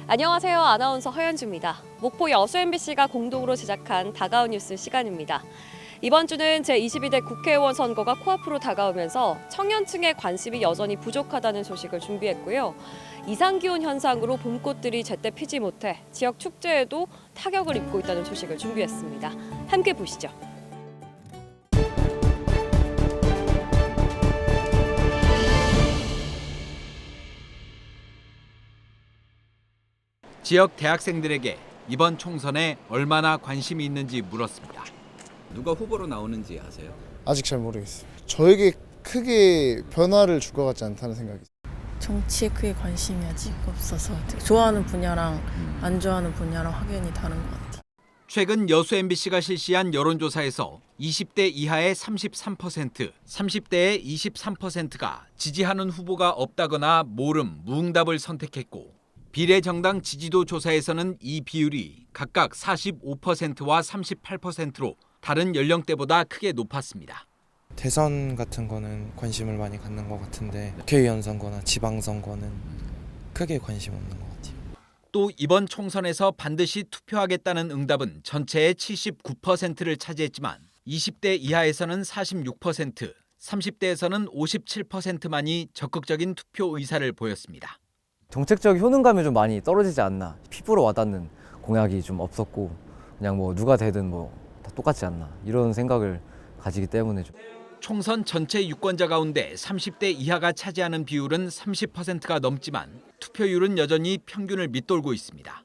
안녕하세요. 아나운서 허연주입니다. 목포 여수 MBC가 공동으로 제작한 다가온 뉴스 시간입니다. 이번 주는 제22대 국회의원 선거가 코앞으로 다가오면서 청년층의 관심이 여전히 부족하다는 소식을 준비했고요. 이상기온 현상으로 봄꽃들이 제때 피지 못해 지역 축제에도 타격을 입고 있다는 소식을 준비했습니다. 함께 보시죠. 지역 대학생들에게 이번 총선에 얼마나 관심이 있는지 물었습니다. 누가 후보로 나오는지 아세요? 아직 잘 모르겠어요. 저에게 크게 변화를 줄 것 같지 않다는 생각이 있어요. 정치에 크게 관심이 아직 없어서 좋아하는 분야랑 안 좋아하는 분야랑 확연히 다른 것 같아요. 최근 여수 MBC가 실시한 여론조사에서 20대 이하의 33%, 30대의 23%가 지지하는 후보가 없다거나 모름, 무응답을 선택했고 비례정당 지지도 조사에서는 이 비율이 각각 45%와 38%로 다른 연령대보다 크게 높았습니다. 대선 같은 거는 관심을 많이 갖는 것 같은데 국회의원 선거나 지방선거는 크게 관심 없는 것 같아요. 또 이번 총선에서 반드시 투표하겠다는 응답은 전체의 79%를 차지했지만 20대 이하에서는 46%, 30대에서는 57%만이 적극적인 투표 의사를 보였습니다. 정책적 효능감이 좀 많이 떨어지지 않나. 피부로 와닿는 공약이 좀 없었고 그냥 뭐 누가 되든 뭐 다 똑같지 않나 이런 생각을 가지기 때문에 좀. 총선 전체 유권자 가운데 30대 이하가 차지하는 비율은 30%가 넘지만 투표율은 여전히 평균을 밑돌고 있습니다.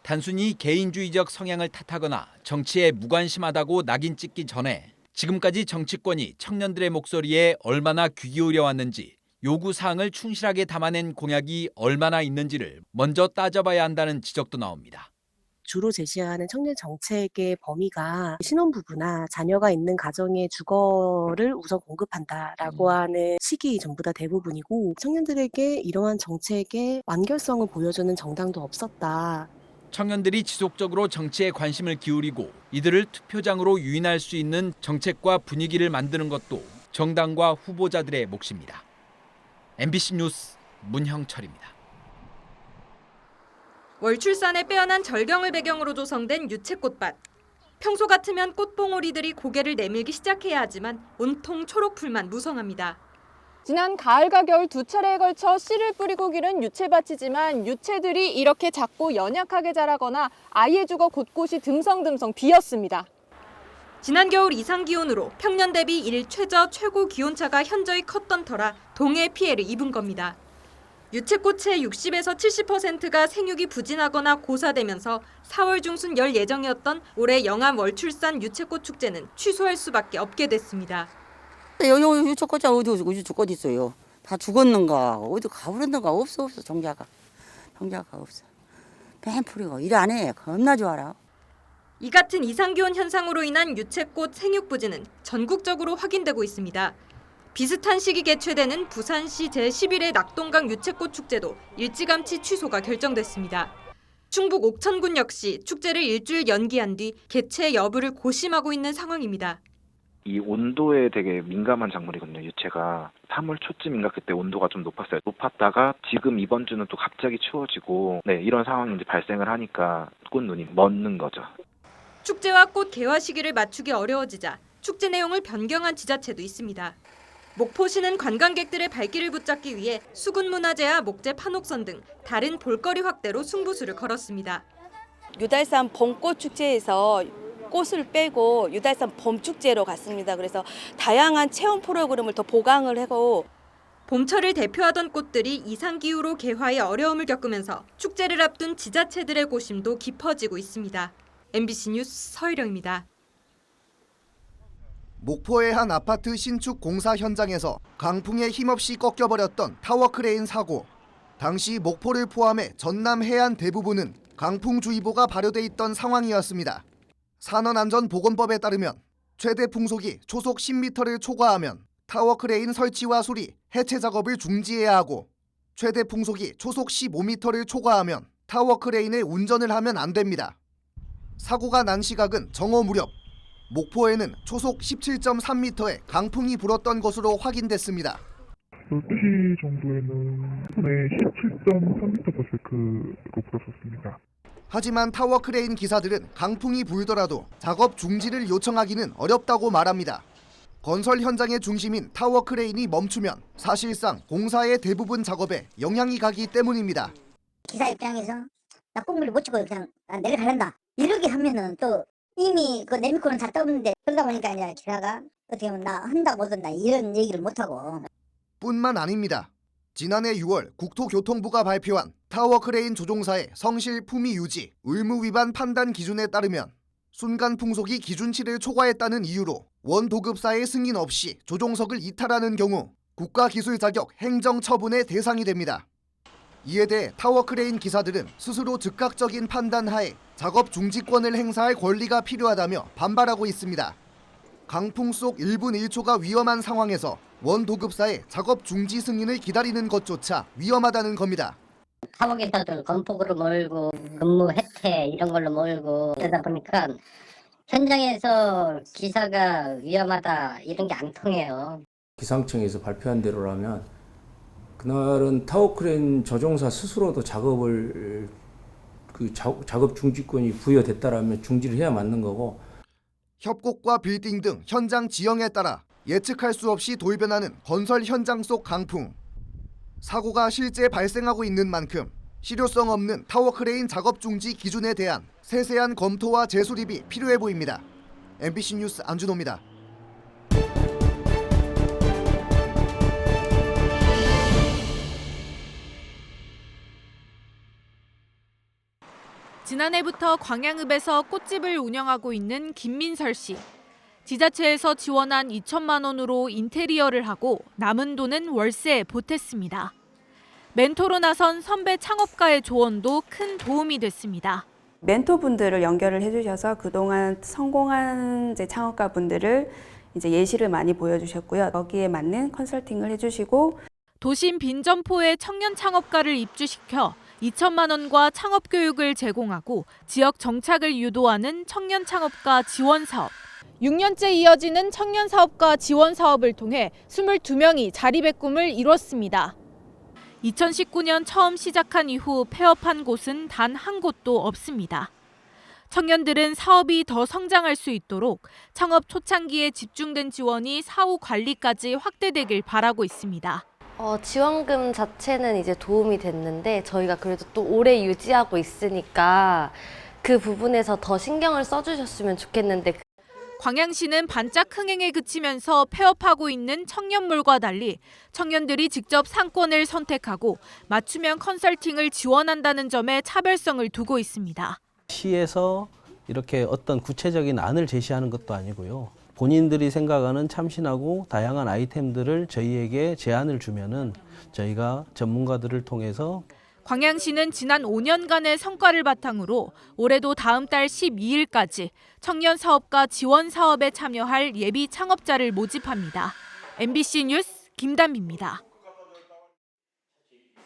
단순히 개인주의적 성향을 탓하거나 정치에 무관심하다고 낙인 찍기 전에 지금까지 정치권이 청년들의 목소리에 얼마나 귀 기울여 왔는지, 요구사항을 충실하게 담아낸 공약이 얼마나 있는지를 먼저 따져봐야 한다는 지적도 나옵니다. 주로 제시하는 청년 정책의 범위가 신혼부부나 자녀가 있는 가정의 주거를 우선 공급한다라고 하는 식이 전부 다 대부분이고, 청년들에게 이러한 정책의 완결성을 보여주는 정당도 없었다. 청년들이 지속적으로 정치에 관심을 기울이고 이들을 투표장으로 유인할 수 있는 정책과 분위기를 만드는 것도 정당과 후보자들의 몫입니다. MBC 뉴스 문형철입니다. 월출산의 빼어난 절경을 배경으로 조성된 유채꽃밭. 평소 같으면 꽃봉오리들이 고개를 내밀기 시작해야 하지만 온통 초록풀만 무성합니다. 지난 가을과 겨울 두 차례에 걸쳐 씨를 뿌리고 기른 유채밭이지만 유채들이 이렇게 작고 연약하게 자라거나 아예 죽어 곳곳이 듬성듬성 비었습니다. 지난 겨울 이상 기온으로 평년 대비 일최저 최고 기온차가 현저히 컸던 터라 동해 피해를 입은 겁니다. 유채꽃의 60에서 70%가 생육이 부진하거나 고사되면서 4월 중순 열 예정이었던 올해 영암 월출산 유채꽃 축제는 취소할 수밖에 없게 됐습니다. 여기 유채꽃이 어디 유채꽃 있어요? 다 죽었는가 어디 가버렸는가 없어 정자가 없어. 뱀풀이고 일 안 해. 겁나 좋아라. 이 같은 이상기온 현상으로 인한 유채꽃 생육 부진은 전국적으로 확인되고 있습니다. 비슷한 시기 개최되는 부산시 제11회 낙동강 유채꽃 축제도 일찌감치 취소가 결정됐습니다. 충북 옥천군 역시 축제를 일주일 연기한 뒤 개최 여부를 고심하고 있는 상황입니다. 이 온도에 되게 민감한 작물이거든요. 유채가 3월 초쯤인가 그때 온도가 좀 높았어요. 높았다가 지금 이번 주는 또 갑자기 추워지고 이런 상황이 이제 발생을 하니까 꽃눈이 멎는 거죠. 축제와 꽃 개화 시기를 맞추기 어려워지자 축제 내용을 변경한 지자체도 있습니다. 목포시는 관광객들의 발길을 붙잡기 위해 수군문화재와 목재 판옥선 등 다른 볼거리 확대로 승부수를 걸었습니다. 유달산 봄꽃축제에서 꽃을 빼고 유달산 봄축제로 갔습니다. 그래서 다양한 체험 프로그램을 더 보강을 하고 봄철을 대표하던 꽃들이 이상기후로 개화에 어려움을 겪으면서 축제를 앞둔 지자체들의 고심도 깊어지고 있습니다. MBC 뉴스 서희령입니다. 목포의 한 아파트 신축 공사 현장에서 강풍에 힘없이 꺾여버렸던 타워크레인 사고. 당시 목포를 포함해 전남 해안 대부분은 강풍주의보가 발효돼 있던 상황이었습니다. 산업안전보건법에 따르면 최대 풍속이 초속 10m를 초과하면 타워크레인 설치와 수리, 해체 작업을 중지해야 하고 최대 풍속이 초속 15m를 초과하면 타워크레인을 운전을 하면 안 됩니다. 사고가 난 시각은 정오 무렵. 목포에는 초속 17.3m의 강풍이 불었던 것으로 확인됐습니다. 12시 정도에는 손에 17.3m/s로 불었었습니다. 하지만 타워 크레인 기사들은 강풍이 불더라도 작업 중지를 요청하기는 어렵다고 말합니다. 건설 현장의 중심인 타워 크레인이 멈추면 사실상 공사의 대부분 작업에 영향이 가기 때문입니다. 기사 입장에서 나 꽁무리 못 치고 그냥 내려가란다 이렇게 하면은 또 이미 그 내미코는 잘 떠오르는데 그러다 보니까 이제 기사가 어떻게 하면 나 한다 못 한다 이런 얘기를 못하고. 뿐만 아닙니다. 지난해 6월 국토교통부가 발표한 타워 크레인 조종사의 성실 품위 유지 의무 위반 판단 기준에 따르면 순간 풍속이 기준치를 초과했다는 이유로 원도급사의 승인 없이 조종석을 이탈하는 경우 국가기술 자격 행정 처분의 대상이 됩니다. 이에 대해 타워 크레인 기사들은 스스로 즉각적인 판단하에 작업 중지권을 행사할 권리가 필요하다며 반발하고 있습니다. 강풍 속 1분 1초가 위험한 상황에서 원도급사의 작업 중지 승인을 기다리는 것조차 위험하다는 겁니다. 타워기사들 건폭으로 몰고 근무 혜택 이런 걸로 몰고 그러다 보니까 현장에서 기사가 위험하다 이런 게 안 통해요. 기상청에서 발표한 대로라면 그날은 타워크레인 조종사 스스로도 작업을 작업 중지권이 부여됐다라면 중지를 해야 맞는 거고. 협곡과 빌딩 등 현장 지형에 따라 예측할 수 없이 돌변하는 건설 현장 속 강풍. 사고가 실제 발생하고 있는 만큼 실효성 없는 타워 크레인 작업 중지 기준에 대한 세세한 검토와 재수립이 필요해 보입니다. MBC 뉴스 안준호입니다. 지난해부터 광양읍에서 꽃집을 운영하고 있는 김민설 씨. 지자체에서 지원한 2천만 원으로 인테리어를 하고 남은 돈은 월세에 보탰습니다. 멘토로 나선 선배 창업가의 조언도 큰 도움이 됐습니다. 멘토분들을 연결을 해주셔서 그동안 성공한 창업가분들을 예시를 많이 보여주셨고요. 거기에 맞는 컨설팅을 해주시고 도심 빈점포에 청년 창업가를 입주시켜 2천만 원과 창업 교육을 제공하고 지역 정착을 유도하는 청년 창업가 지원 사업. 6년째 이어지는 청년 사업가 지원 사업을 통해 22명이 자립의 꿈을 이뤘습니다. 2019년 처음 시작한 이후 폐업한 곳은 단 한 곳도 없습니다. 청년들은 사업이 더 성장할 수 있도록 창업 초창기에 집중된 지원이 사후 관리까지 확대되길 바라고 있습니다. 지원금 자체는 이제 도움이 됐는데 저희가 그래도 또 오래 유지하고 있으니까 그 부분에서 더 신경을 써주셨으면 좋겠는데. 광양시는 반짝 흥행에 그치면서 폐업하고 있는 청년몰과 달리 청년들이 직접 상권을 선택하고 맞춤형 컨설팅을 지원한다는 점에 차별성을 두고 있습니다. 시에서 이렇게 어떤 구체적인 안을 제시하는 것도 아니고요. 본인들이 생각하는 참신하고 다양한 아이템들을 저희에게 제안을 주면은 저희가 전문가들을 통해서 광양시는 지난 5년간의 성과를 바탕으로 올해도 다음 달 12일까지 청년 사업가 지원 사업에 참여할 예비 창업자를 모집합니다. MBC 뉴스 김담비입니다.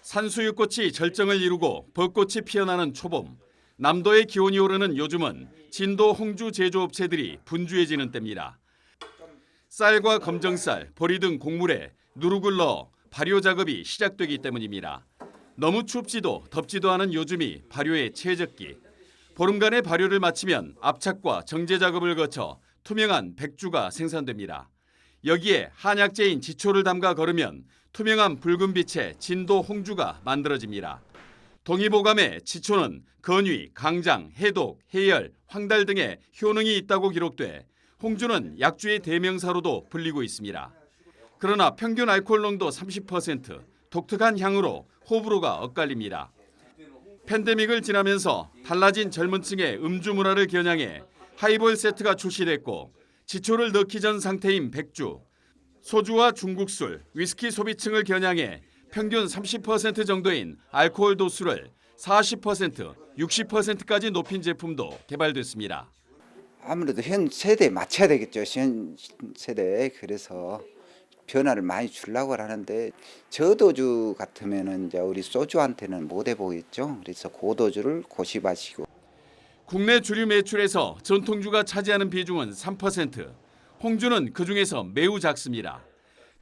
산수유꽃이 절정을 이루고 벚꽃이 피어나는 초봄. 남도의 기온이 오르는 요즘은 진도 홍주 제조업체들이 분주해지는 때입니다. 쌀과 검정쌀, 보리 등 곡물에 누룩을 넣어 발효 작업이 시작되기 때문입니다. 너무 춥지도 덥지도 않은 요즘이 발효의 최적기. 보름간의 발효를 마치면 압착과 정제 작업을 거쳐 투명한 백주가 생산됩니다. 여기에 한약재인 지초를 담가 거르면 투명한 붉은빛의 진도 홍주가 만들어집니다. 동의보감에 지초는 건위, 강장, 해독, 해열, 황달 등의 효능이 있다고 기록돼 홍주는 약주의 대명사로도 불리고 있습니다. 그러나 평균 알코올 농도 30%, 독특한 향으로 호불호가 엇갈립니다. 팬데믹을 지나면서 달라진 젊은 층의 음주 문화를 겨냥해 하이볼 세트가 출시됐고 지초를 넣기 전 상태인 백주, 소주와 중국술, 위스키 소비층을 겨냥해 평균 30% 정도인 알코올 도수를 40%, 60%까지 높인 제품도 개발됐습니다. 아무래도 현 세대에 맞춰야 되겠죠. 현 세대에. 그래서 변화를 많이 주려고 하는데 저도주 같으면은 이제 우리 소주한테는 못해 보이겠죠. 그래서 고도주를 고시마시고. 국내 주류 매출에서 전통주가 차지하는 비중은 3%. 홍주는 그중에서 매우 작습니다.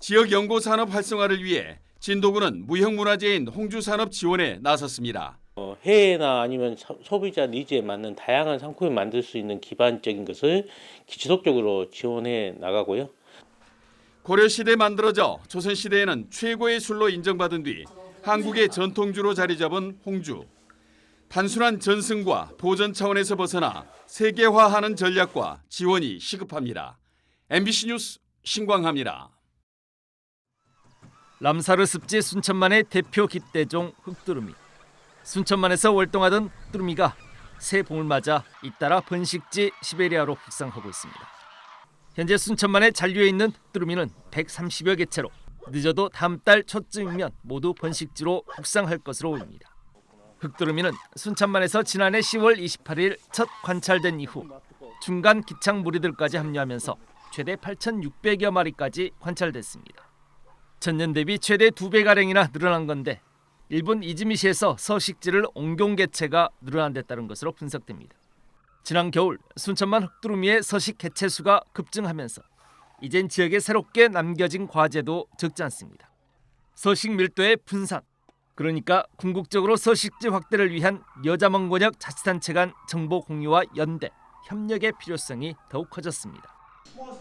지역 연고 산업 활성화를 위해 진도구는 무형문화재인 홍주 산업 지원에 나섰습니다. 해외나 아니면 소비자 니즈에 맞는 다양한 상품을 만들 수 있는 기반적인 것을 지속적으로 지원해 나가고요. 고려시대에 만들어져 조선시대에는 최고의 술로 인정받은 뒤 한국의 전통주로 자리 잡은 홍주. 단순한 전승과 보전 차원에서 벗어나 세계화하는 전략과 지원이 시급합니다. MBC 뉴스 신광하입니다. 람사르 습지 순천만의 대표 깃대종 흑두루미. 순천만에서 월동하던 흑두루미가 새 봄을 맞아 잇따라 번식지 시베리아로 북상하고 있습니다. 현재 순천만에 잔류해 있는 흑두루미는 130여 개체로 늦어도 다음 달 초쯤이면 모두 번식지로 북상할 것으로 보입니다. 흑두루미는 순천만에서 지난해 10월 28일 첫 관찰된 이후 중간 기창 무리들까지 합류하면서 최대 8,600여 마리까지 관찰됐습니다. 전년 대비 최대 2배가량이나 늘어난 건데 일본 이즈미시에서 서식지를 옮겨온 개체가 늘어난 데 따른 것으로 분석됩니다. 지난 겨울 순천만 흑두루미의 서식 개체 수가 급증하면서 이젠 지역에 새롭게 남겨진 과제도 적지 않습니다. 서식 밀도의 분산, 그러니까 궁극적으로 서식지 확대를 위한 여자먼 권역 자치단체 간 정보 공유와 연대, 협력의 필요성이 더욱 커졌습니다.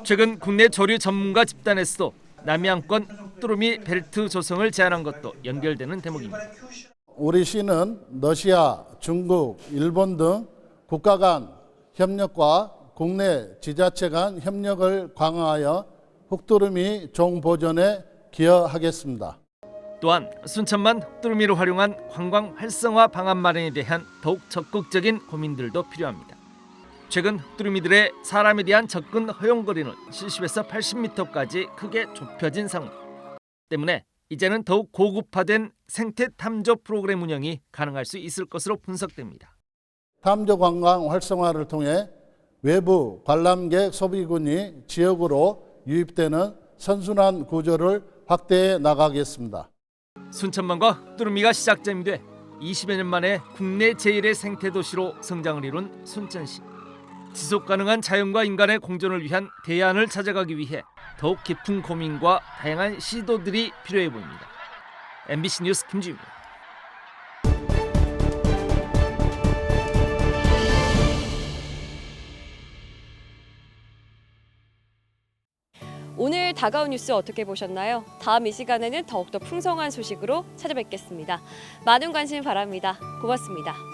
최근 국내 조류 전문가 집단에서도 남해안권 흑두루미 벨트 조성을 제안한 것도 연결되는 대목입니다. 우리 시는 러시아, 중국, 일본 등 국가 간 협력과 국내 지자체 간 협력을 강화하여 흑두루미 종 보존에 기여하겠습니다. 또한 순천만 흑두루미를 활용한 관광 활성화 방안 마련에 대한 더욱 적극적인 고민들도 필요합니다. 최근 흑두루미들의 사람에 대한 접근 허용거리는 70에서 80m까지 크게 좁혀진 상황 때문에 이제는 더욱 고급화된 생태 탐조 프로그램 운영이 가능할 수 있을 것으로 분석됩니다. 탐조 관광 활성화를 통해 외부 관람객 소비군이 지역으로 유입되는 선순환 구조를 확대해 나가겠습니다. 순천만과 흑두루미가 시작점이 돼 20여 년 만에 국내 제1의 생태도시로 성장을 이룬 순천시. 지속가능한 자연과 인간의 공존을 위한 대안을 찾아가기 위해 더욱 깊은 고민과 다양한 시도들이 필요해 보입니다. MBC 뉴스 김주입니다. 오늘 다가온 뉴스 어떻게 보셨나요? 다음 이 시간에는 더욱더 풍성한 소식으로 찾아뵙겠습니다. 많은 관심 바랍니다. 고맙습니다.